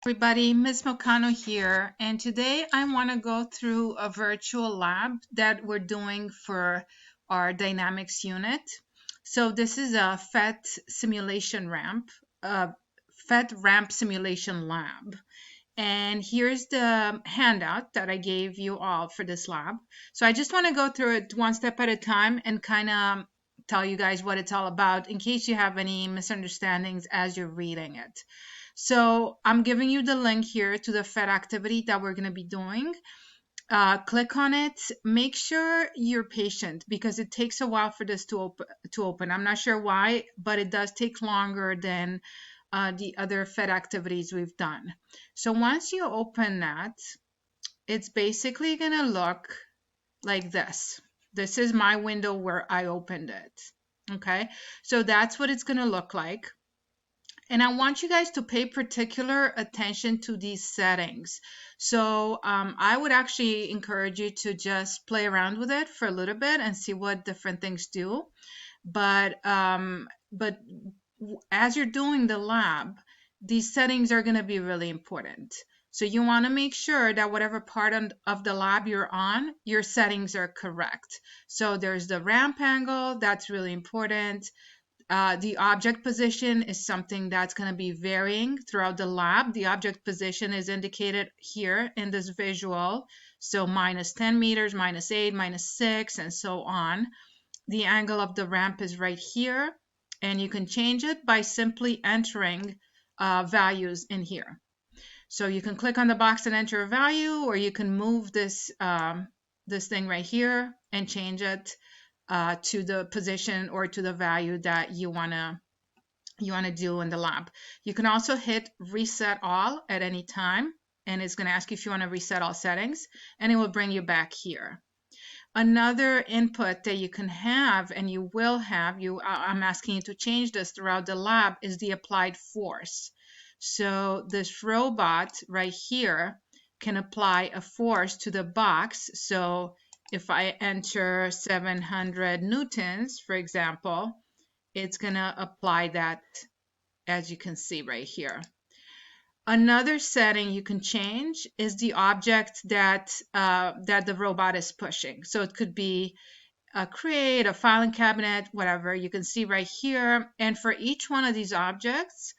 Everybody, Ms. Mocano here, and today I want to go through a virtual lab that we're doing for our dynamics unit. So this is a PhET simulation ramp, a PhET ramp simulation lab. And here's the handout that I gave you all for this lab. So I just want to go through it one step at a time and kind of tell you guys what it's all about in case you have any misunderstandings as you're reading it. So I'm giving you the link here to the PhET activity that we're going to be doing. Click on it. Make sure you're patient because it takes a while for this to open. I'm not sure why, but it does take longer than the other PhET activities we've done. So once you open that, it's basically going to look like this. This is my window where I opened it. Okay, so that's what it's going to look like. And I want you guys to pay particular attention to these settings. So I would actually encourage you to just play around with it for a little bit and see what different things do. But as you're doing the lab, these settings are going to be really important. So you want to make sure that whatever part of the lab you're on, your settings are correct. So there's the ramp angle, that's really important. The object position is something that's going to be varying throughout the lab. The object position is indicated here in this visual. So minus 10 meters, minus 8, minus 6, and so on. The angle of the ramp is right here. And you can change it by simply entering values in here. So you can click on the box and enter a value, or you can move this, this thing right here and change it to the position or to the value that you wanna do in the lab. You can also hit reset all at any time, and it's gonna ask you if you wanna reset all settings, and it will bring you back here. Another input that you can have, and you will have, I'm asking you to change this throughout the lab, is the applied force. So this robot right here can apply a force to the box. So if I enter 700 newtons, for example, it's going to apply that, as you can see right here. Another setting you can change is the object that the robot is pushing. So it could be a crate, a filing cabinet, whatever. You can see right here. And for each one of these objects,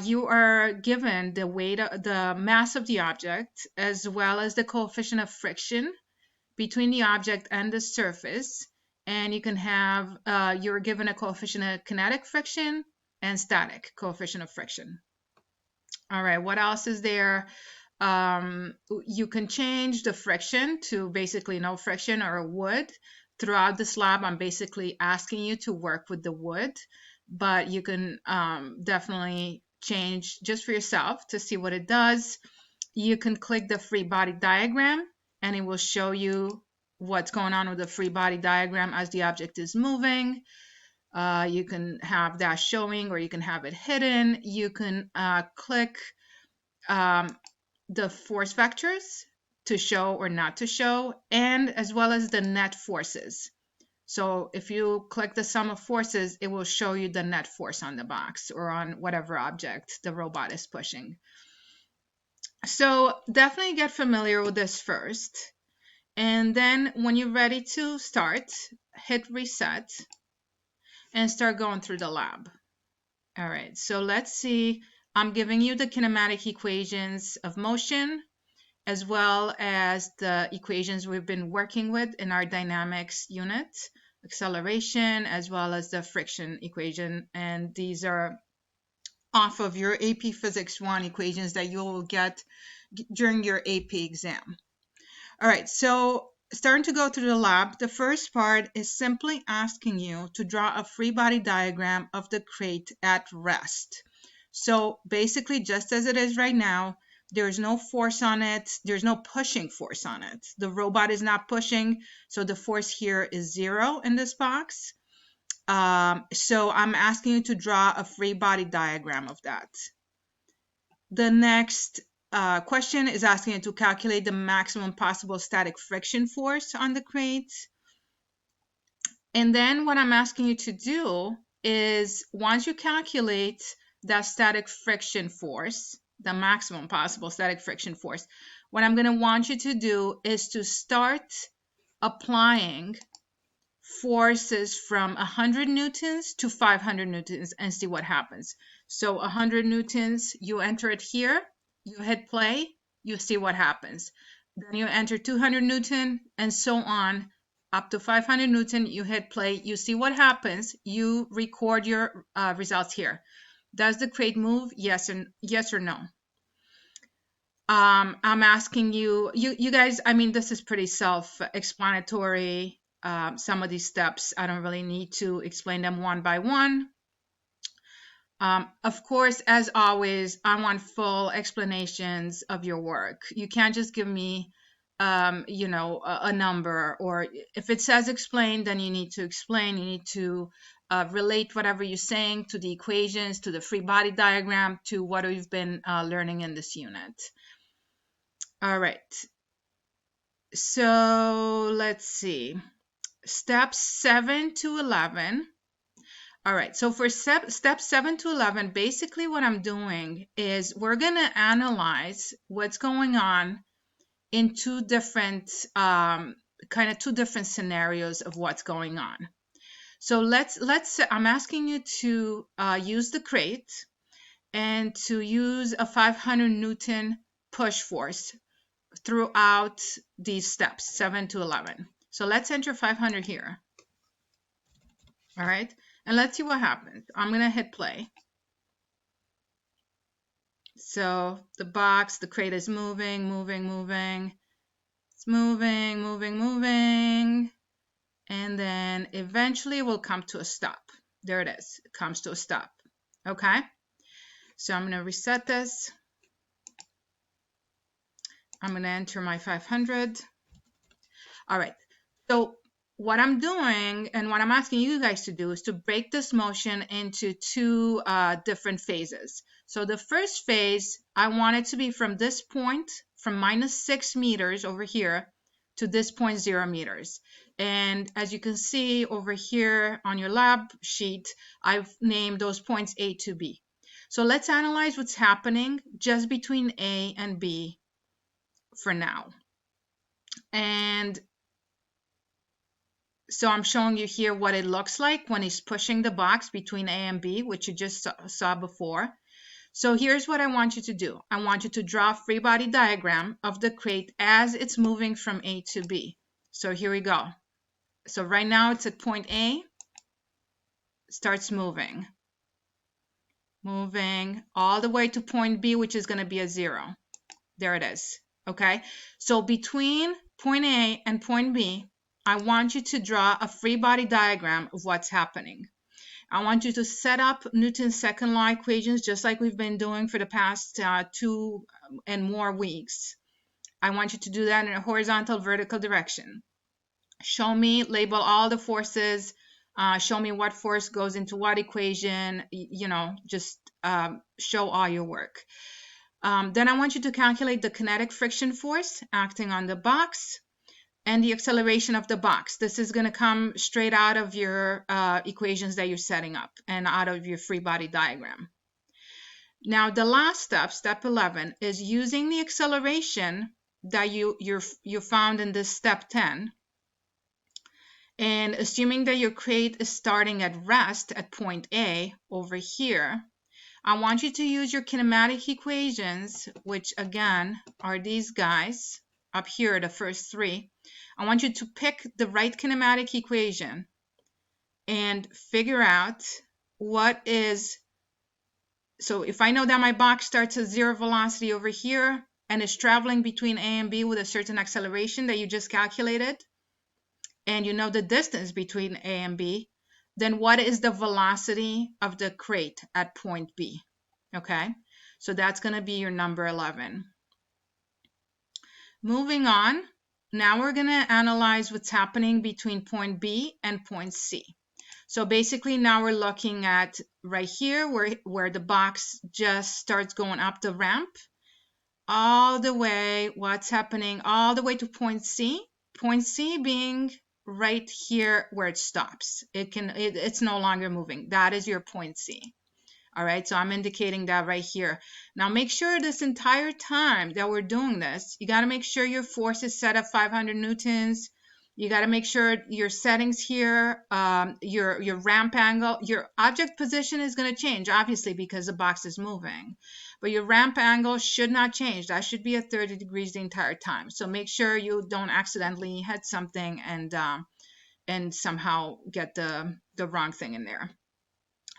you are given the weight, the mass of the object, as well as the coefficient of friction between the object and the surface. And you can have, you're given a coefficient of kinetic friction and static coefficient of friction. All right, what else is there? You can change the friction to basically no friction or wood. Throughout this lab, I'm basically asking you to work with the wood, but you can definitely change just for yourself to see what it does. You can click the free body diagram and it will show you what's going on with the free body diagram as the object is moving. You can have that showing or you can have it hidden. You can click the force vectors to show or not to show, and as well as the net forces. So if you click the sum of forces, it will show you the net force on the box or on whatever object the robot is pushing. So definitely get familiar with this first. And then when you're ready to start, hit reset and start going through the lab. All right, so let's see. I'm giving you the kinematic equations of motion, as well as the equations we've been working with in our dynamics unit, acceleration, as well as the friction equation. And these are off of your AP Physics 1 equations that you will get during your AP exam. All right, so starting to go through the lab, the first part is simply asking you to draw a free body diagram of the crate at rest. So basically, just as it is right now, there's no force on it. There's no pushing force on it. The robot is not pushing, so the force here is 0 in this box. So I'm asking you to draw a free body diagram of that. The next question is asking you to calculate the maximum possible static friction force on the crate. And then what I'm asking you to do is once you calculate that static friction force, the maximum possible static friction force. What I'm going to want you to do is to start applying forces from 100 newtons to 500 newtons and see what happens. So 100 newtons, you enter it here, you hit play, you see what happens. Then you enter 200 newton and so on up to 500 newton, you hit play, you see what happens, you record your results here. Does the crate move? Yes or no? I'm asking you guys, I mean, this is pretty self-explanatory. Some of these steps, I don't really need to explain them one by one. Of course, as always, I want full explanations of your work. You can't just give me, a number, or if it says explain, then you need to explain. You need to relate whatever you're saying to the equations, to the free body diagram, to what we've been learning in this unit. All right. So let's see. Steps 7 to 11. All right, so for step 7 to 11, basically what I'm doing is we're going to analyze what's going on in two different scenarios of what's going on. So I'm asking you to use the crate and to use a 500 Newton push force throughout these steps, 7 to 11. So let's enter 500 here. All right, and let's see what happens. I'm going to hit play. So the box, the crate is moving. It's moving. And then eventually we'll come to a stop. There it is. It comes to a stop. Okay, so I'm going to reset this. I'm going to enter my 500. All right, so what I'm doing and what I'm asking you guys to do is to break this motion into two different phases. So the first phase, I want it to be from this point, from -6 meters over here to this point 0 meters. And as you can see over here on your lab sheet, I've named those points A to B. So let's analyze what's happening just between A and B for now. And so I'm showing you here what it looks like when he's pushing the box between A and B, which you just saw before. So here's what I want you to do. I want you to draw a free body diagram of the crate as it's moving from A to B. So here we go. So right now it's at point A, starts moving all the way to point B, which is going to be a 0. There it is. Okay, so between point A and point B, I want you to draw a free body diagram of what's happening. I want you to set up Newton's second law equations just like we've been doing for the past 2 and more weeks. I want you to do that in a horizontal, vertical direction. Show me, label all the forces, show me what force goes into what equation, just show all your work. Then I want you to calculate the kinetic friction force acting on the box and the acceleration of the box. This is going to come straight out of your equations that you're setting up and out of your free body diagram. Now, the last step, step 11, is using the acceleration that you found in this step 10. And assuming that your crate is starting at rest at point A over here, I want you to use your kinematic equations, which again are these guys up here, the first 3. I want you to pick the right kinematic equation and figure out what is, so if I know that my box starts at 0 velocity over here and is traveling between A and B with a certain acceleration that you just calculated, and you know the distance between A and B, then what is the velocity of the crate at point B? Okay, so that's going to be your number 11. Moving on, now we're going to analyze what's happening between point B and point C. So basically now we're looking at right here where the box just starts going up the ramp all the way, what's happening all the way to point C. Point C being right here where it stops. It's no longer moving. That is your point C. All right, so I'm indicating that right here. Now make sure this entire time that we're doing this, you got to make sure your force is set at 500 newtons. You got to make sure your settings here, your ramp angle, your object position is going to change, obviously, because the box is moving. But your ramp angle should not change. That should be at 30 degrees the entire time. So make sure you don't accidentally hit something and somehow get the wrong thing in there.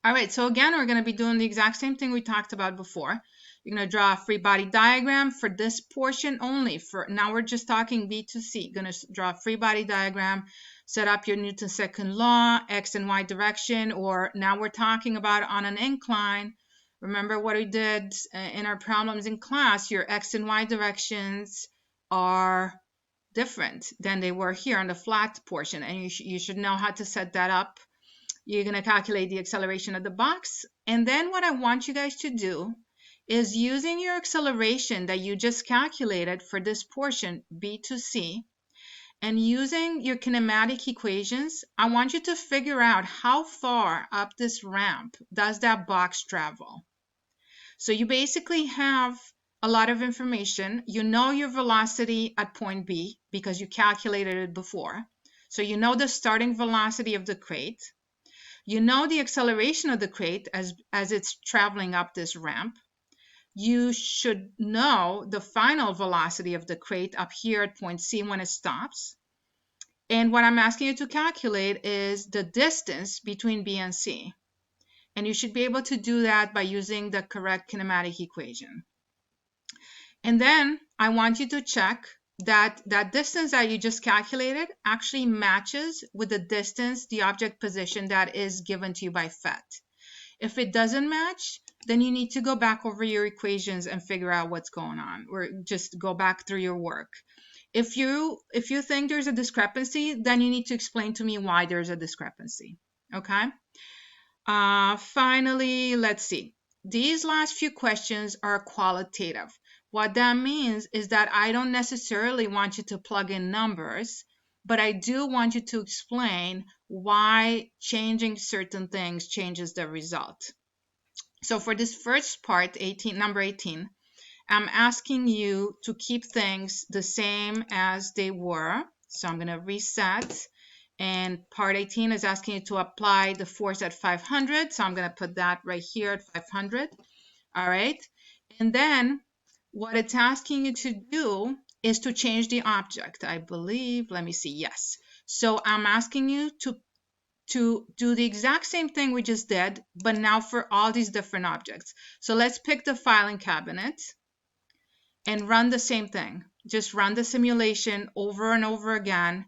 All right, so again, we're going to be doing the exact same thing we talked about before. You're going to draw a free body diagram for this portion only. For now, we're just talking B to C. Going to draw a free body diagram, set up your Newton's second law, X and Y direction, or now we're talking about on an incline. Remember what we did in our problems in class. Your X and Y directions are different than they were here on the flat portion, and you should know how to set that up. You're going to calculate the acceleration of the box. And then what I want you guys to do is using your acceleration that you just calculated for this portion, B to C, and using your kinematic equations, I want you to figure out how far up this ramp does that box travel. So you basically have a lot of information. You know your velocity at point B because you calculated it before. So you know the starting velocity of the crate. You know the acceleration of the crate as it's traveling up this ramp. You should know the final velocity of the crate up here at point C when it stops. And what I'm asking you to calculate is the distance between B and C. And you should be able to do that by using the correct kinematic equation. And then I want you to check that that distance that you just calculated actually matches with the distance, the object position that is given to you by PhET. If it doesn't match, then you need to go back over your equations and figure out what's going on, or just go back through your work. If you think there's a discrepancy, then you need to explain to me why there's a discrepancy. Okay? Finally, let's see. These last few questions are qualitative. What that means is that I don't necessarily want you to plug in numbers, but I do want you to explain why changing certain things changes the result. So for this first part, number 18, I'm asking you to keep things the same as they were. So I'm going to reset. And part 18 is asking you to apply the force at 500. So I'm going to put that right here at 500. All right. And then what it's asking you to do is to change the object, I believe. Let me see. Yes. So I'm asking you to do the exact same thing we just did, but now for all these different objects. So let's pick the filing cabinet and run the same thing. Just run the simulation over and over again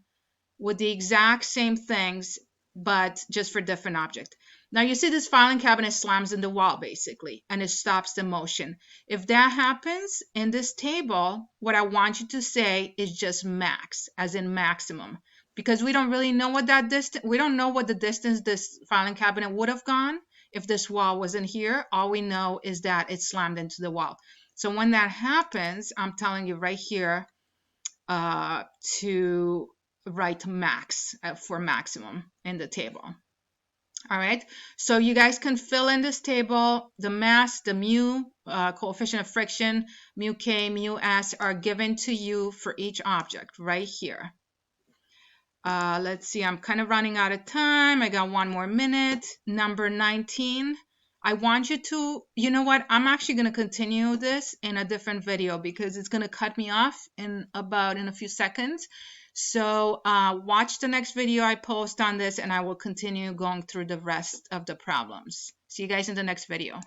with the exact same things, but just for different objects. Now you see this filing cabinet slams in the wall basically, and it stops the motion. If that happens in this table, what I want you to say is just max, as in maximum, because we don't really know what that distance, we don't know what the distance this filing cabinet would have gone if this wall wasn't here. All we know is that it slammed into the wall. So when that happens, I'm telling you right here to write max for maximum in the table. All right, so you guys can fill in this table. The mass, the mu, coefficient of friction, mu k, mu s are given to you for each object right here. Let's see, I'm kind of running out of time. I got one more minute. Number 19. I want you to, you know what, I'm actually going to continue this in a different video because it's going to cut me off in a few seconds. So watch the next video I post on this and I will continue going through the rest of the problems. See you guys in the next video.